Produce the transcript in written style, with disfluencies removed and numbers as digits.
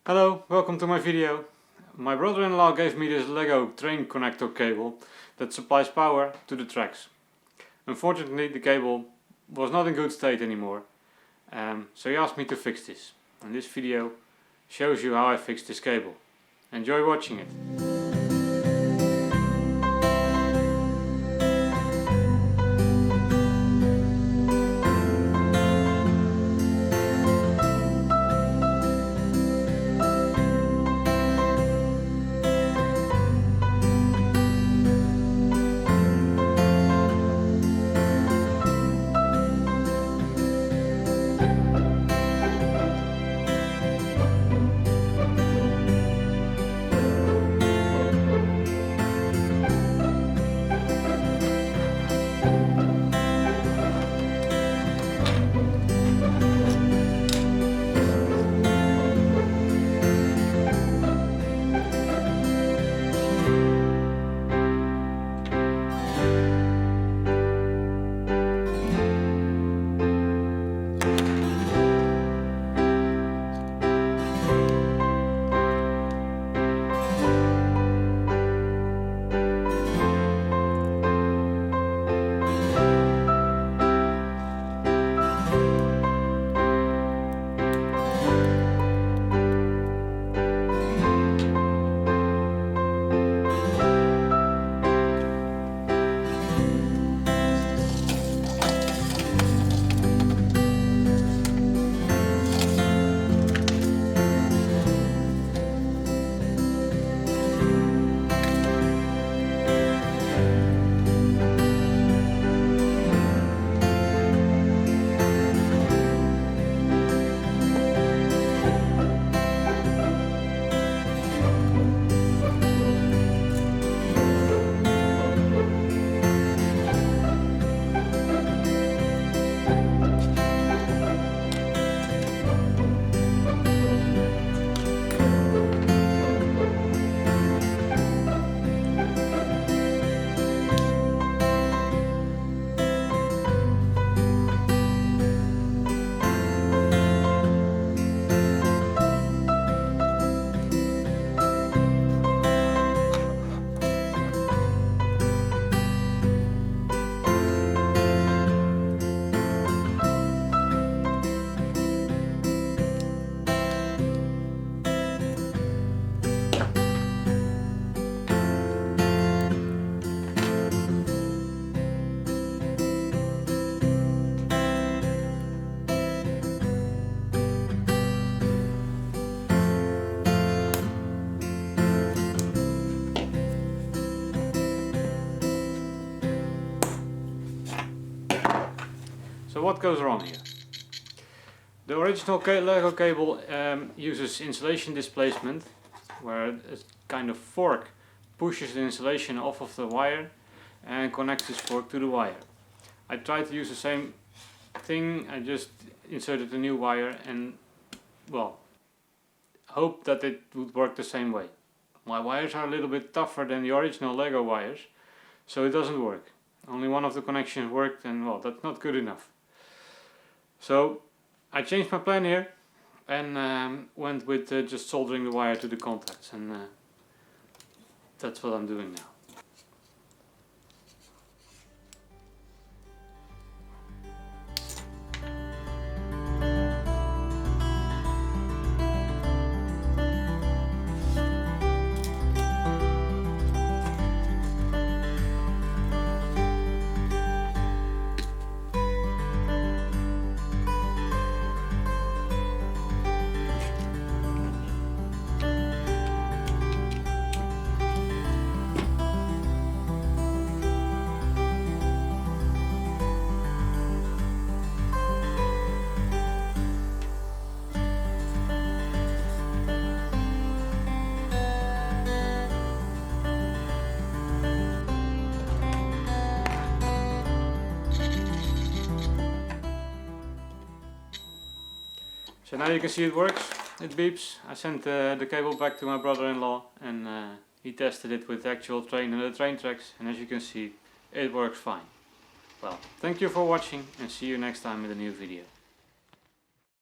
Hello, welcome to my video. My brother-in-law gave me this Lego train connector cable that supplies power to the tracks. Unfortunately, the cable was not in good state anymore, so he asked me to fix this. And this video shows you how I fixed this cable. Enjoy watching it. So what goes wrong here? The original Lego cable uses insulation displacement, where a kind of fork pushes the insulation off of the wire and connects this fork to the wire. I tried to use the same thing. I just inserted a new wire and, well, hope that it would work the same way. My wires are a little bit tougher than the original Lego wires, so it doesn't work. Only one of the connections worked, and well, that's not good enough. So I changed my plan here and went with just soldering the wire to the contacts, and that's what I'm doing now. So now you can see it works, it beeps. I sent the cable back to my brother-in-law, and he tested it with the actual train and the train tracks, and as you can see, it works fine. Well, thank you for watching, and see you next time with a new video.